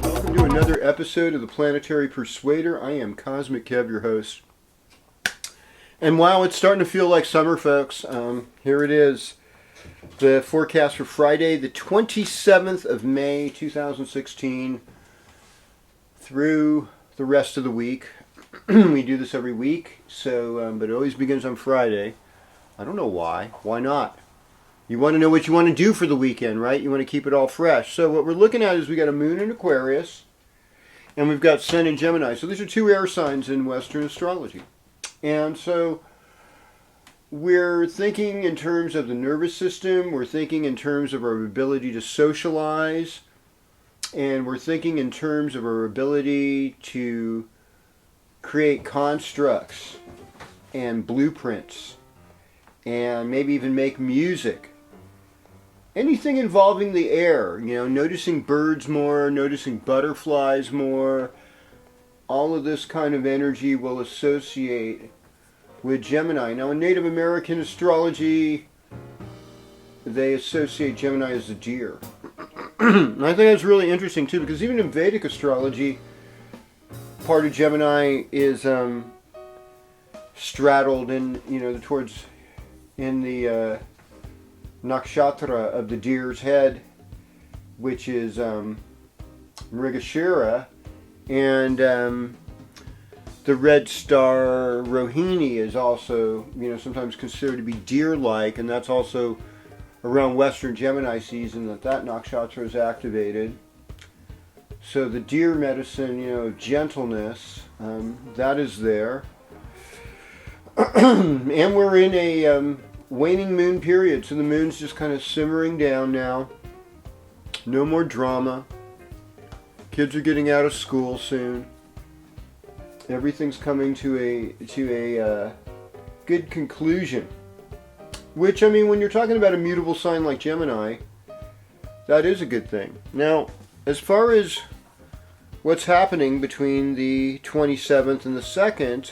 Welcome to another episode of the Planetary Persuader. I am Cosmic Kev, your host. And wow, it's starting to feel like summer, folks. Here it is. The forecast for Friday, the 27th of May, 2016, through the rest of the week. We do this every week, but it always begins on Friday. I don't know why. Why not? You want to know what you want to do for the weekend, right? You want to keep it all fresh. So what we're looking at is we got a moon in Aquarius, and we've got sun in Gemini. So these are two air signs in Western astrology. And so we're thinking in terms of the nervous system, we're thinking in terms of our ability to socialize, and we're thinking in terms of our ability to create constructs and blueprints, and maybe even make music. Anything involving the air, noticing birds more, noticing butterflies more, all of this kind of energy will associate with Gemini. Now in Native American astrology, they associate Gemini as a deer. And I think that's really interesting too, because even in Vedic astrology, part of Gemini is straddled in, in the nakshatra of the deer's head, which is Mrigashira, and the red star Rohini is also, sometimes considered to be deer-like, and that's also around Western Gemini season that nakshatra is activated. So the deer medicine, gentleness, that is there. And we're in a waning moon period, so the moon's just kind of simmering down now. No more drama. Kids are getting out of school soon. Everything's coming to a good conclusion. Which, when you're talking about a mutable sign like Gemini, that is a good thing. Now, as far as what's happening between the 27th and the 2nd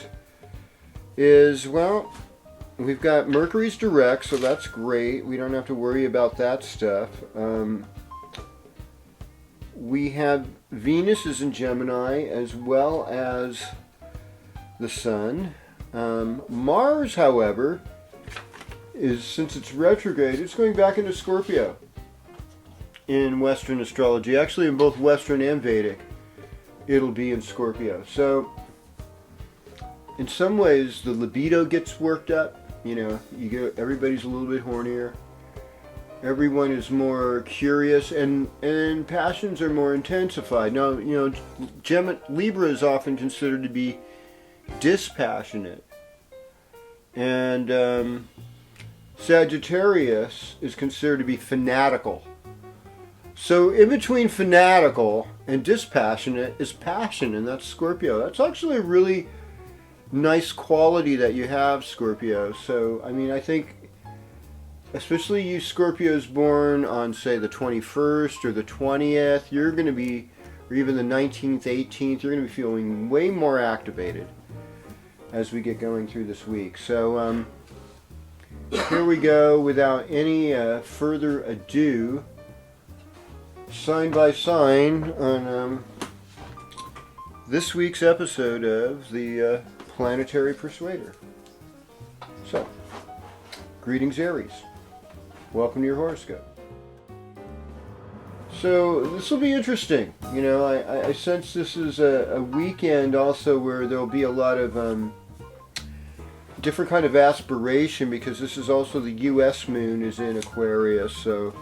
is, well, we've got Mercury's direct, so that's great. We don't have to worry about that stuff. We have Venus is in Gemini as well as the Sun. Mars, however, since it's retrograde, it's going back into Scorpio in Western astrology. Actually, in both Western and Vedic, it'll be in Scorpio. So in some ways, the libido gets worked up. Everybody's a little bit hornier. Everyone is more curious, and passions are more intensified. Now, Libra is often considered to be dispassionate, and Sagittarius is considered to be fanatical. So in between fanatical and dispassionate is passion, and that's Scorpio. That's actually a really nice quality that you have, Scorpio. So, I think, especially you Scorpios born on, say, the 21st or the 20th, you're going to be, or even the 19th, 18th, you're going to be feeling way more activated as we get going through this week. So, here we go, without any further ado, sign by sign, on this week's episode of the Planetary Persuader. So, greetings, Aries. Welcome to your horoscope. So, this will be interesting. I sense this is a weekend also where there'll be a lot of different kind of aspiration, because this is also the U.S. moon is in Aquarius, so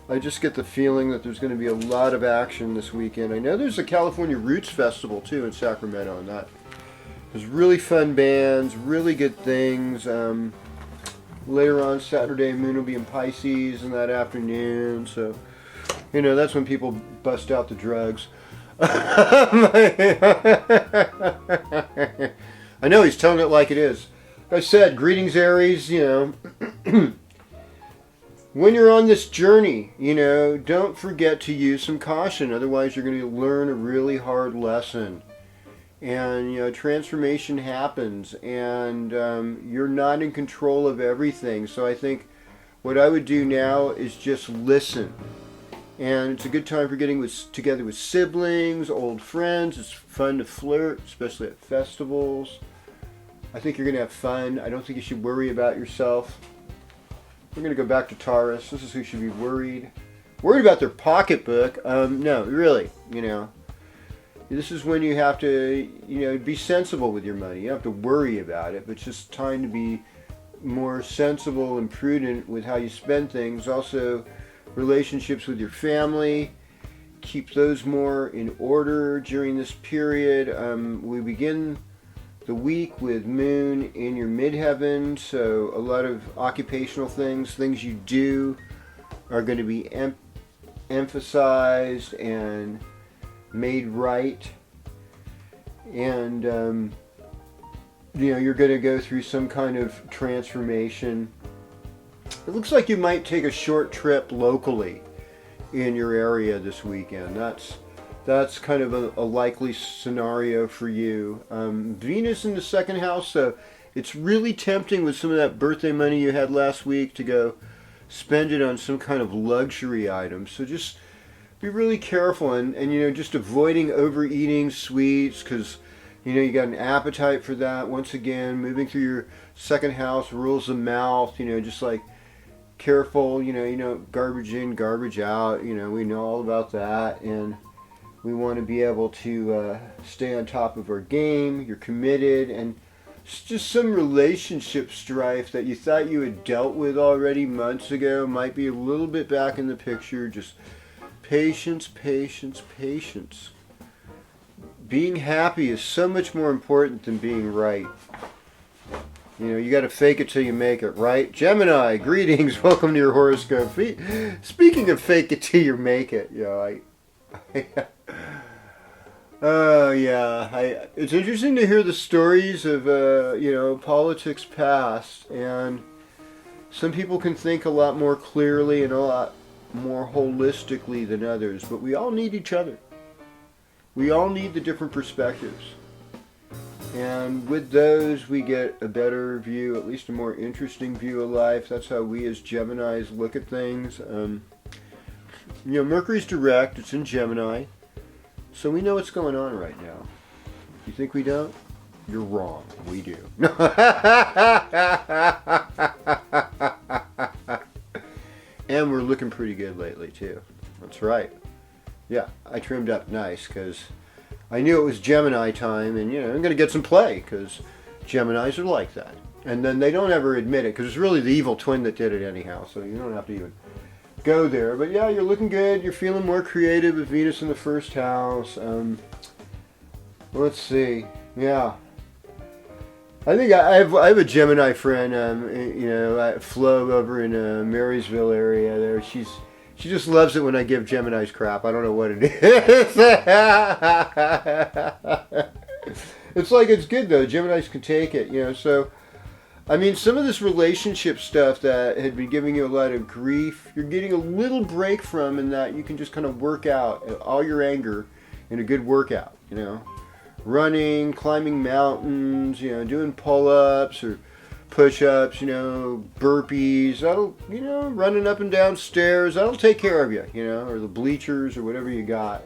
I just get the feeling that there's going to be a lot of action this weekend. I know there's a California Roots Festival too in Sacramento, and there's really fun bands, really good things. Later on Saturday, moon will be in Pisces in that afternoon, so that's when people bust out the drugs. I know he's telling it like it is. Like I said, greetings, Aries. When you're on this journey, don't forget to use some caution. Otherwise, you're going to learn a really hard lesson. And, transformation happens, and you're not in control of everything. So I think what I would do now is just listen. And it's a good time for getting together with siblings, old friends. It's fun to flirt, especially at festivals. I think you're going to have fun. I don't think you should worry about yourself. We're going to go back to Taurus. This is who should be worried. Worried about their pocketbook? No, really, This is when you have to, be sensible with your money. You don't have to worry about it, but it's just time to be more sensible and prudent with how you spend things. Also, relationships with your family, keep those more in order during this period. We begin the week with Moon in your midheaven, so a lot of occupational things you do are going to be emphasized and made right. And you're going to go through some kind of transformation. It looks like you might take a short trip locally in your area this weekend. That's kind of a likely scenario for you. Venus in the second house, so it's really tempting with some of that birthday money you had last week to go spend it on some kind of luxury item. So just be really careful and just avoiding overeating sweets, because you got an appetite for that. Once again, moving through your second house, rules the mouth, just like careful, garbage in, garbage out, we know all about that. And we want to be able to stay on top of our game. You're committed, and it's just some relationship strife that you thought you had dealt with already months ago might be a little bit back in the picture. Just patience, patience, patience. Being happy is so much more important than being right. You got to fake it till you make it, right? Gemini, greetings. Welcome to your horoscope. Speaking of fake it till you make it, it's interesting to hear the stories of, politics past, and some people can think a lot more clearly and a lot more holistically than others, but we all need each other. We all need the different perspectives. And with those, we get a better view, at least a more interesting view of life. That's how we as Geminis look at things. Mercury's direct, it's in Gemini. So we know what's going on right now. You think we don't? You're wrong. We do. And we're looking pretty good lately, too. That's right. Yeah, I trimmed up nice because I knew it was Gemini time, and, I'm going to get some play because Geminis are like that. And then they don't ever admit it because it's really the evil twin that did it anyhow, so you don't have to even go there. But yeah, you're looking good. You're feeling more creative with Venus in the first house. Let's see. Yeah. I think I have a Gemini friend, Flo over in Marysville area there. She just loves it when I give Geminis crap. I don't know what it is. It's like it's good though. Geminis can take it, So, some of this relationship stuff that had been giving you a lot of grief, you're getting a little break from, in that you can just kind of work out all your anger in a good workout, Running, climbing mountains, doing pull-ups or push-ups, burpees. That'll, running up and down stairs. That'll take care of you, or the bleachers or whatever you got.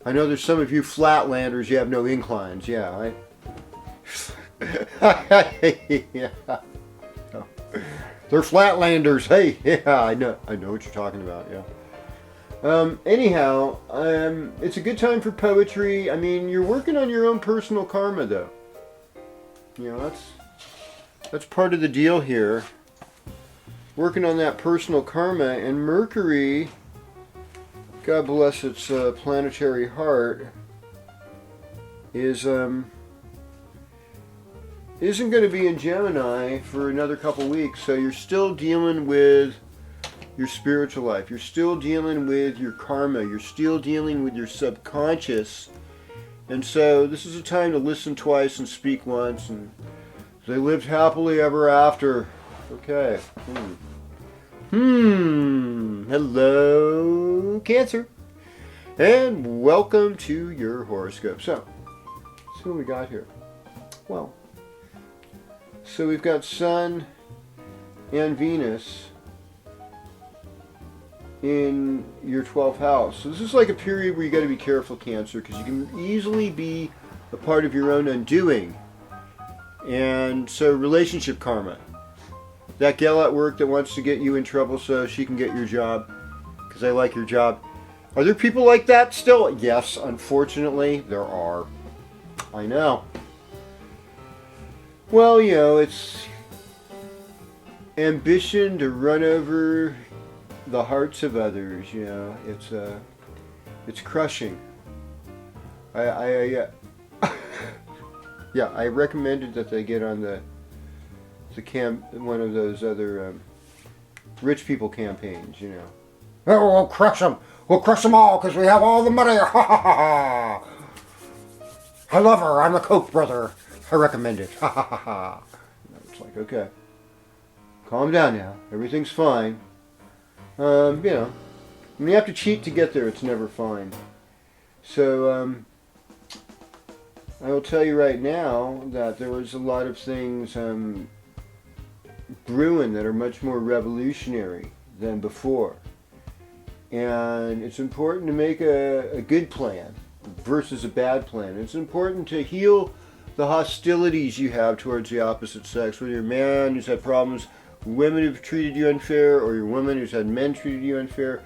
I know there's some of you flatlanders, you have no inclines. Yeah, yeah. Oh. They're flatlanders. Hey, yeah, I know what you're talking about. Yeah. Anyhow, it's a good time for poetry. You're working on your own personal karma, though. That's part of the deal here. Working on that personal karma, and Mercury, God bless its planetary heart, isn't going to be in Gemini for another couple weeks. So you're still dealing with your spiritual life. You're still dealing with your karma. You're still dealing with your subconscious And so this is a time to listen twice and speak once. And they lived happily ever after. Okay. Hello, Cancer. And welcome to your horoscope. So, let's see what we got here. Well, so we've got Sun and Venus in your 12th house. So this is like a period where you got to be careful, Cancer, because you can easily be a part of your own undoing. And so relationship karma. That gal at work that wants to get you in trouble so she can get your job because I like your job. Are there people like that still? Yes, unfortunately, there are. I know. Well, you know, it's ambition to run over the hearts of others, you know. It's crushing. Yeah, I recommended that they get on the one of those other rich people campaigns, you know. Oh, we'll crush them. We'll crush them all because we have all the money. Ha ha ha ha. I love her. I'm the Koch brother. I recommend it. Ha ha ha ha. It's like, okay, calm down now. Everything's fine. You know, when you have to cheat to get there, it's never fine. So, I will tell you right now that there was a lot of things brewing that are much more revolutionary than before. And it's important to make a good plan versus a bad plan. It's important to heal the hostilities you have towards the opposite sex, whether you're a man who's had problems, women who've treated you unfair, or you're a woman who's had men treated you unfair.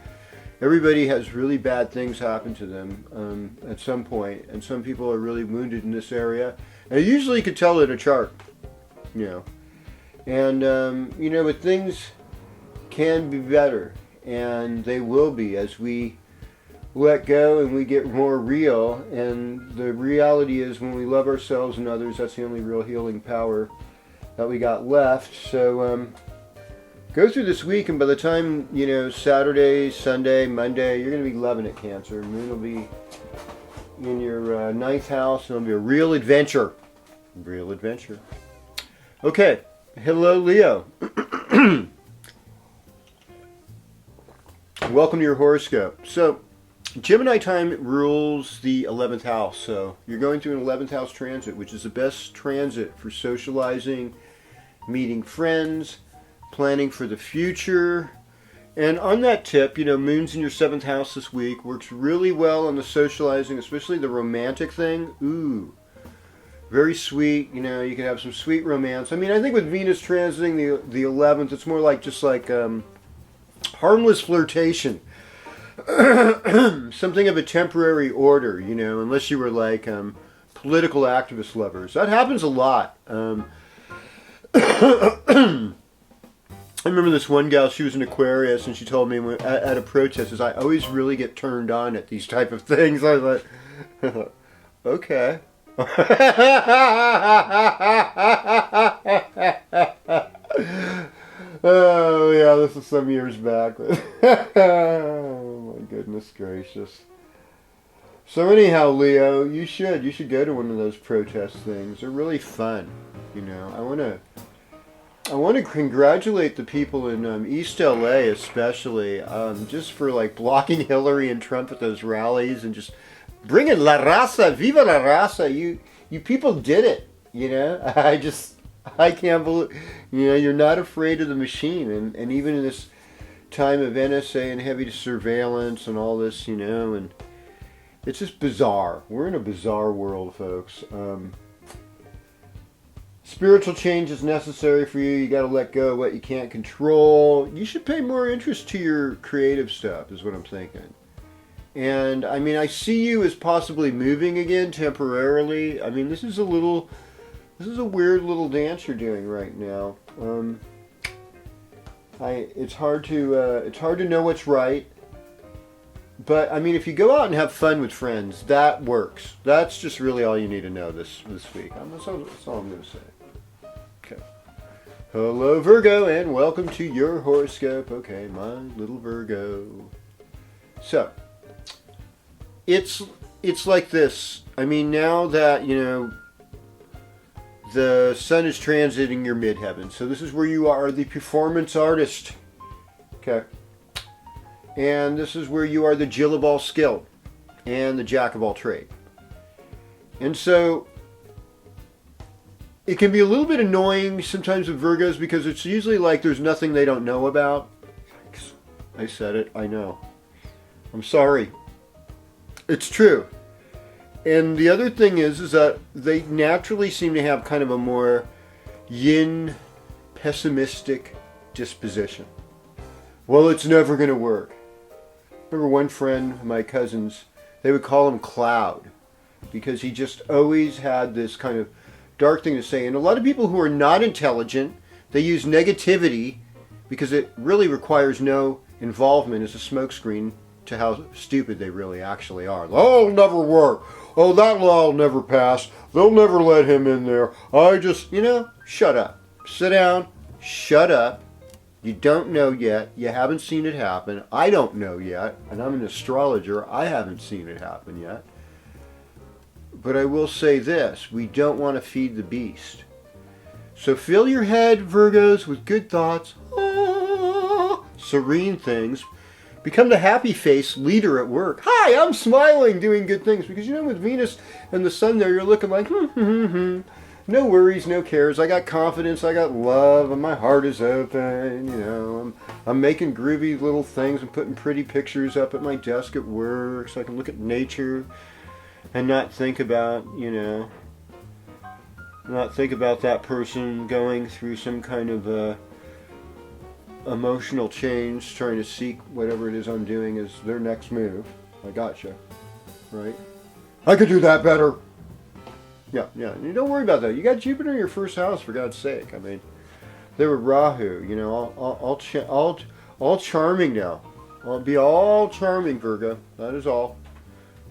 Everybody has really bad things happen to them at some point, and some people are really wounded in this area. And you usually could tell in a chart, you know. And, you know, but things can be better, and they will be as we let go and we get more real. And the reality is when we love ourselves and others, that's the only real healing power that we got left. So go through this week, and by the time, you know, Saturday, Sunday, Monday, you're going to be loving it, Cancer. Moon will be in your 9th house, and it'll be a real adventure. Real adventure. Okay. Hello, Leo. Welcome to your horoscope. So, Gemini time rules the 11th house. So, you're going through an 11th house transit, which is the best transit for socializing, meeting friends, planning for the future. And on that tip, you know, Moon's in your 7th house this week. Works really well on the socializing, especially the romantic thing. Ooh. Very sweet, you know, you can have some sweet romance. I mean, I think with Venus transiting the 11th, it's more like just like harmless flirtation. Something of a temporary order, you know, unless you were like political activist lovers. That happens a lot. I remember this one gal, she was an Aquarius, and she told me at a protest, I always really get turned on at these type of things. I was like, okay. Oh yeah, this is some years back. Oh my goodness gracious. So anyhow, Leo, you should go to one of those protest things. They're really fun. You know, I want to congratulate the people in East LA especially, just for like blocking Hillary and Trump at those rallies and just bringing La Raza, Viva La Raza. You people did it, you know. I can't believe, you know, you're not afraid of the machine. And even in this time of NSA and heavy surveillance and all this, you know, and it's just bizarre. We're in a bizarre world, folks. Spiritual change is necessary for you. You got to let go of what you can't control. You should pay more interest to your creative stuff, is what I'm thinking. And I mean, I see you as possibly moving again temporarily. I mean, this is a weird little dance you're doing right now. It's hard to know what's right. But I mean, if you go out and have fun with friends, that works. That's just really all you need to know this week. That's all I'm going to say. Okay. Hello, Virgo, and welcome to your horoscope. Okay, my little Virgo. So, it's it's like this. I mean, now that, the sun is transiting your midheaven. So this is where you are the performance artist. Okay. And this is where you are the Jill of all skill and the Jack of all trade. And so it can be a little bit annoying sometimes with Virgos because it's usually like there's nothing they don't know about. I said it, I know. I'm sorry. It's true. And the other thing is that they naturally seem to have kind of a more yin, pessimistic disposition. Well, it's never going to work. I remember one friend, my cousins, they would call him Cloud because he just always had this kind of dark thing to say. And a lot of people who are not intelligent, they use negativity because it really requires no involvement as a smokescreen to how stupid they really actually are. Oh, it'll never work. Oh, that law will never pass. They'll never let him in there. I just, shut up. Sit down. Shut up. You don't know yet. You haven't seen it happen. I don't know yet. And I'm an astrologer. I haven't seen it happen yet. But I will say this. We don't want to feed the beast. So fill your head, Virgos, with good thoughts. Serene things. Become the happy face leader at work. Hi, I'm smiling, doing good things. Because with Venus and the sun there, you're looking like, no worries, no cares. I got confidence, I got love, and my heart is open. I'm making groovy little things and putting pretty pictures up at my desk at work so I can look at nature and not think about, not think about that person going through some kind of emotional change, trying to seek whatever it is I'm doing as their next move. I gotcha. Right? I could do that better. Yeah. You don't worry about that. You got Jupiter in your first house, for God's sake. I mean, they were Rahu, all charming now. I'll be all charming, Virgo. That is all.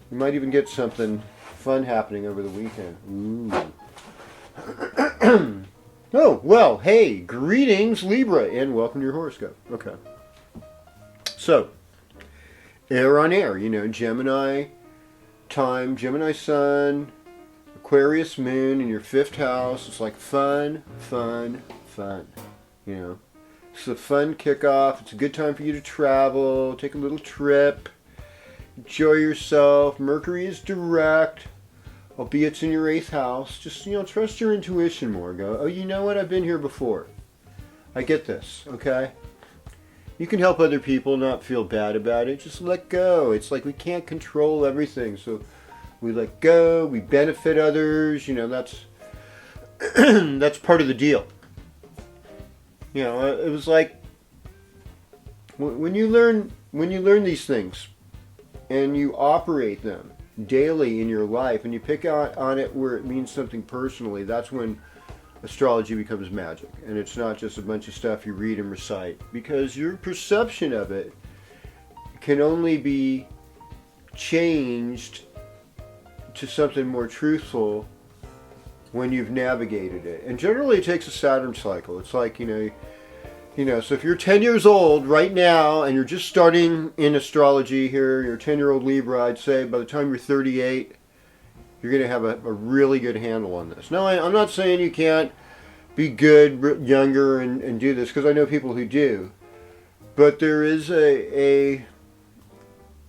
You might even get something fun happening over the weekend. Ooh. Oh, well, hey, greetings, Libra, and welcome to your horoscope. Okay. So, air on air, Gemini time, Gemini sun, Aquarius moon in your 5th house. It's like fun. It's a fun kickoff. It's a good time for you to travel, take a little trip, enjoy yourself. Mercury is direct. Albeit it's in your 8th house, just, trust your intuition more. Go, oh, you know what? I've been here before. I get this, okay? You can help other people not feel bad about it. Just let go. It's like we can't control everything. So we let go, we benefit others. That's that's part of the deal. It was like when you learn these things and you operate them daily in your life and you pick out on it where it means something personally, that's when astrology becomes magic. And it's not just a bunch of stuff you read and recite, because your perception of it can only be changed to something more truthful when you've navigated it. And generally it takes a Saturn cycle. It's like, so if you're 10 years old right now and you're just starting in astrology here, you're a 10-year-old Libra, I'd say by the time you're 38, you're going to have a really good handle on this. Now, I'm not saying you can't be good younger and do this, because I know people who do. But there is a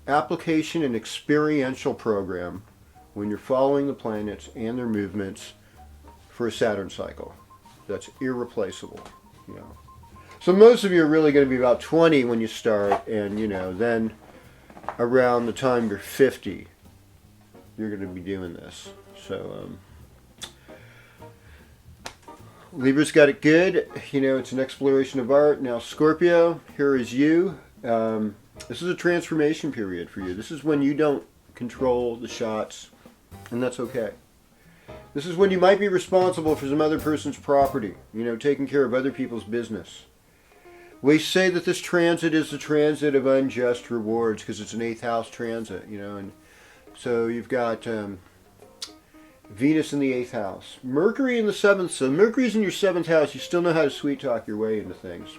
application and experiential program when you're following the planets and their movements for a Saturn cycle that's irreplaceable, So most of you are really going to be about 20 when you start, and then around the time you're 50, you're going to be doing this. So Libra's got it good. It's an exploration of art. Now Scorpio, here is you. This is a transformation period for you. This is when you don't control the shots, and that's okay. This is when you might be responsible for some other person's property, taking care of other people's business. We say that this transit is the transit of unjust rewards because it's an 8th house transit, and so you've got Venus in the 8th house, Mercury in the 7th. So Mercury's in your 7th house. You still know how to sweet talk your way into things.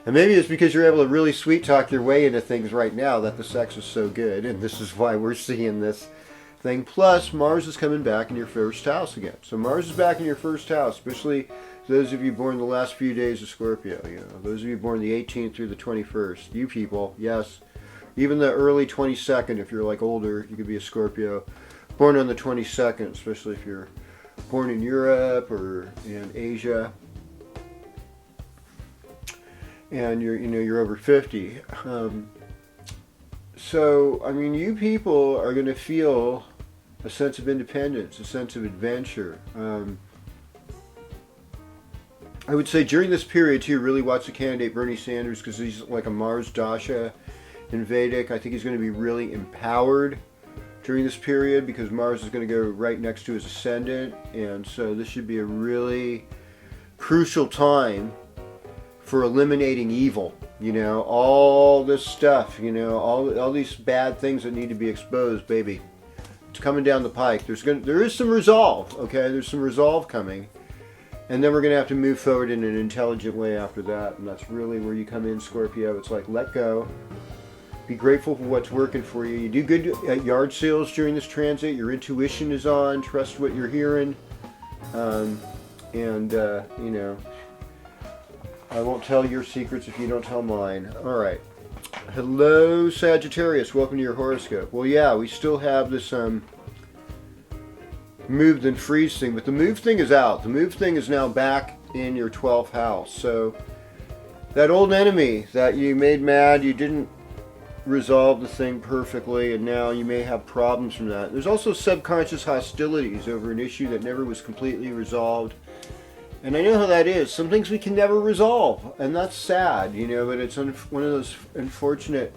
And maybe it's because you're able to really sweet talk your way into things right now that the sex is so good, and this is why we're seeing this thing. Plus, Mars is coming back in your first house again. So Mars is back in your first house, especially those of you born the last few days of Scorpio. Those of you born the 18th through the 21st. You people, yes. Even the early 22nd, if you're like older, you could be a Scorpio. Born on the 22nd, especially if you're born in Europe or in Asia. And you're over 50. So, I mean, you people are going to feel a sense of independence, a sense of adventure. I would say during this period, too, really watch the candidate Bernie Sanders, because he's like a Mars Dasha in Vedic. I think he's going to be really empowered during this period because Mars is going to go right next to his ascendant. And so this should be a really crucial time for eliminating evil. All this stuff, all these bad things that need to be exposed, baby. It's coming down the pike. There is some resolve, okay? There's some resolve coming. And then we're going to have to move forward in an intelligent way after that. And that's really where you come in, Scorpio. It's like, let go. Be grateful for what's working for you. You do good at yard sales during this transit. Your intuition is on. Trust what you're hearing. I won't tell your secrets if you don't tell mine. All right. Hello, Sagittarius. Welcome to your horoscope. Well, yeah, we still have this move then freeze thing, but the move thing is out. The move thing is now back in your 12th house. So that old enemy that you made mad, you didn't resolve the thing perfectly, and now you may have problems from that. There's also subconscious hostilities over an issue that never was completely resolved. And I know how that is. Some things we can never resolve, and that's sad, but it's one of those unfortunate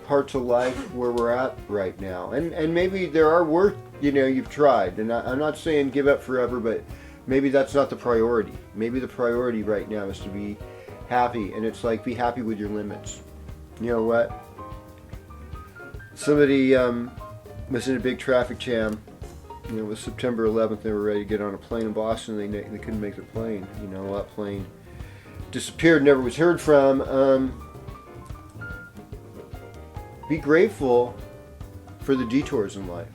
parts of life where we're at right now. And maybe there are work, you've tried. And I'm not saying give up forever, but maybe that's not the priority. Maybe the priority right now is to be happy. And it's like, be happy with your limits. You know what? Somebody was in a big traffic jam. It was September 11th. They were ready to get on a plane in Boston. They couldn't make the plane. That plane disappeared, never was heard from. Be grateful for the detours in life.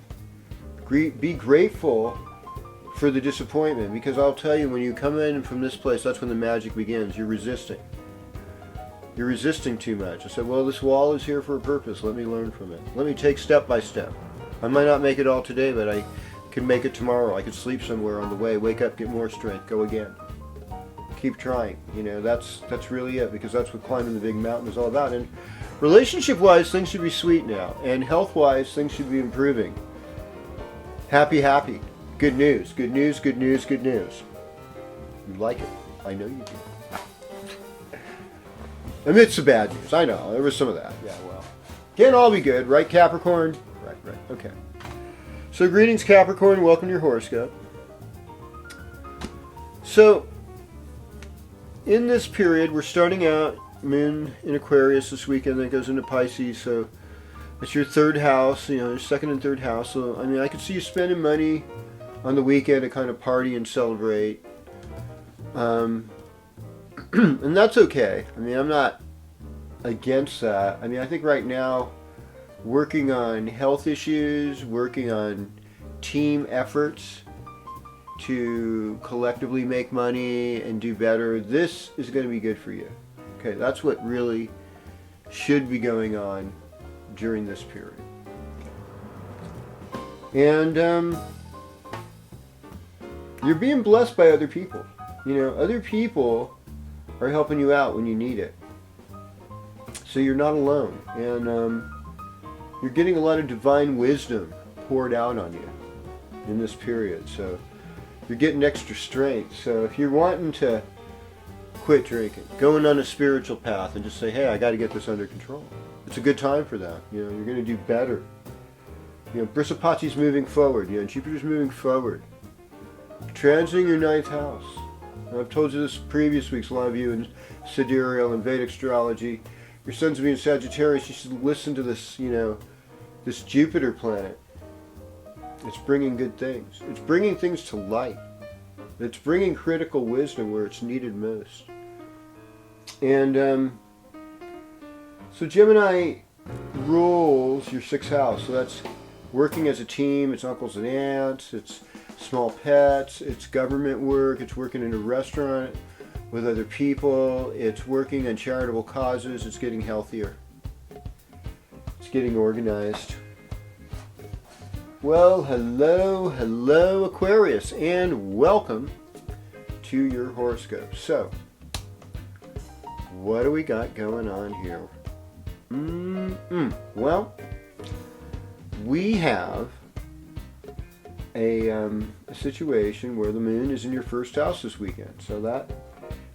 Be grateful for the disappointment, because I'll tell you, when you come in from this place, that's when the magic begins. You're resisting. You're resisting too much. I said, well, this wall is here for a purpose. Let me learn from it. Let me take step by step. I might not make it all today, but I can make it tomorrow. I could sleep somewhere on the way, wake up, get more strength, go again. Keep trying. That's really it, because that's what climbing the big mountain is all about. And relationship-wise, things should be sweet now. And health-wise, things should be improving. Happy. Good news. Good news. You like it. I know you do. Amidst the bad news. I know. There was some of that. Yeah, well. Can't all be good, right, Capricorn? Right. Okay. So greetings, Capricorn. Welcome to your horoscope. So, in this period, we're starting out Moon in Aquarius this weekend, then it goes into Pisces, so it's your third house, your second and third house. So, I mean, I could see you spending money on the weekend to kind of party and celebrate. And that's okay. I mean, I'm not against that. I mean, I think right now, working on health issues, working on team efforts to collectively make money and do better, this is going to be good for you. Okay, that's what really should be going on during this period. And you're being blessed by other people. Other people are helping you out when you need it. So you're not alone. And you're getting a lot of divine wisdom poured out on you in this period. So you're getting extra strength. So if you're wanting to quit drinking, going on a spiritual path and just say, hey, I got to get this under control, it's a good time for that. You're going to do better. Brihaspati's moving forward. Jupiter's moving forward. Transiting your 9th house. I've told you this previous weeks, a lot of you in sidereal and Vedic astrology. Your son's being Sagittarius. You should listen to this, this Jupiter planet. It's bringing good things. It's bringing things to light. It's bringing critical wisdom where it's needed most. And so Gemini rules your 6th house. So that's working as a team, it's uncles and aunts, it's small pets, it's government work, it's working in a restaurant with other people, it's working on charitable causes, it's getting healthier. It's getting organized. Well, hello Aquarius, and welcome to your horoscope. So, what do we got going on here? Well, we have a situation where the moon is in your 1st house this weekend. So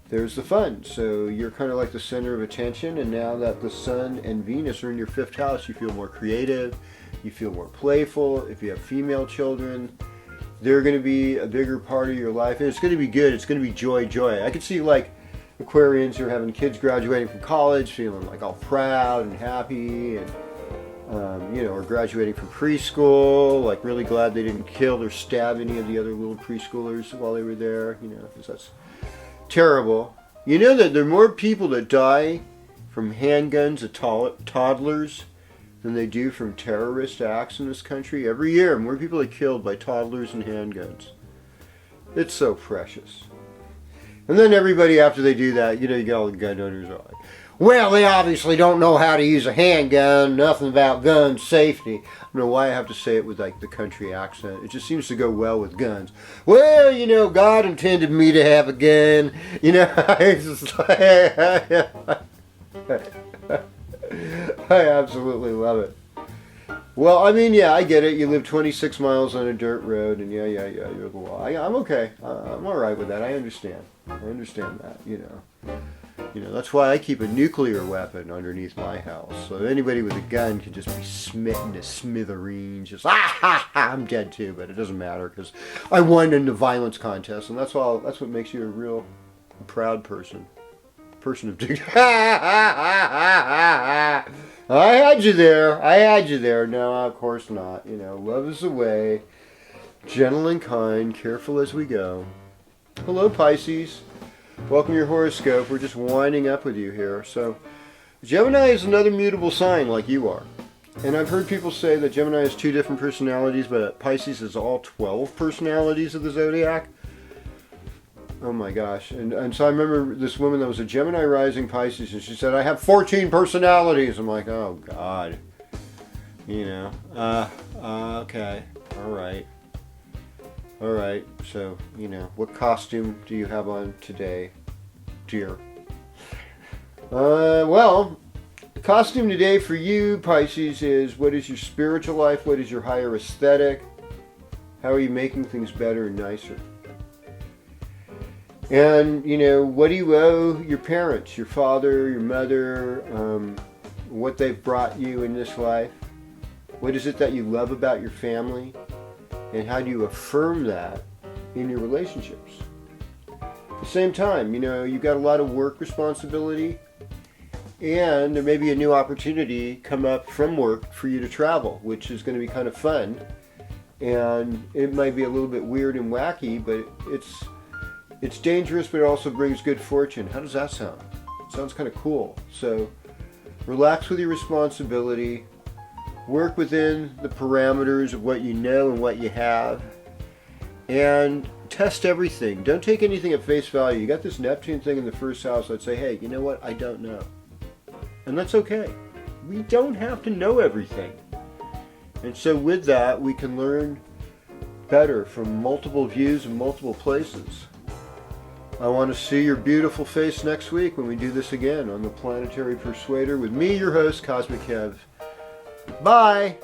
there's the fun. So you're kind of like the center of attention, and now that the sun and Venus are in your 5th house, you feel more creative, you feel more playful. If you have female children, they're going to be a bigger part of your life, and it's going to be good. It's going to be joy. I can see like Aquarians who are having kids graduating from college, feeling like all proud and happy, and or graduating from preschool, like really glad they didn't kill or stab any of the other little preschoolers while they were there, because that's terrible. You know that there are more people that die from handguns at toddlers than they do from terrorist acts in this country. Every year, more people are killed by toddlers and handguns. It's so precious. And then everybody, after they do that, you get all the gun owners are like, well, they obviously don't know how to use a handgun, nothing about gun safety. I don't know why I have to say it with like the country accent. It just seems to go well with guns. Well, God intended me to have a gun. It's just like, I absolutely love it. Well, I get it. You live 26 miles on a dirt road, and you're the law. I'm okay. I'm all right with that. I understand that, that's why I keep a nuclear weapon underneath my house. So anybody with a gun can just be smitten to smithereens. Just, I'm dead too, but it doesn't matter because I won in the violence contest, and that's what makes you a real proud person of dignity. I had you there. No, of course not. Love is the way, gentle and kind, careful as we go. Hello, Pisces. Welcome to your horoscope. We're just winding up with you here. So, Gemini is another mutable sign like you are. And I've heard people say that Gemini has 2 different personalities, but Pisces is all 12 personalities of the zodiac. Oh my gosh. And so I remember this woman that was a Gemini rising Pisces, and she said, I have 14 personalities. I'm like, oh God. Okay. All right. So, what costume do you have on today, dear? Well, the costume today for you, Pisces, is what is your spiritual life? What is your higher aesthetic? How are you making things better and nicer? And, what do you owe your parents, your father, your mother, what they've brought you in this life? What is it that you love about your family? And how do you affirm that in your relationships? At the same time, you've got a lot of work responsibility, and there may be a new opportunity come up from work for you to travel, which is going to be kind of fun. And it might be a little bit weird and wacky, but it's dangerous, but it also brings good fortune. How does that sound? It sounds kind of cool. So relax with your responsibility. Work within the parameters of what you know and what you have. And test everything. Don't take anything at face value. You got this Neptune thing in the 1st house. I'd say, hey, you know what? I don't know. And that's okay. We don't have to know everything. And so with that, we can learn better from multiple views and multiple places. I want to see your beautiful face next week when we do this again on the Planetary Persuader with me, your host, Cosmic Kev. Bye!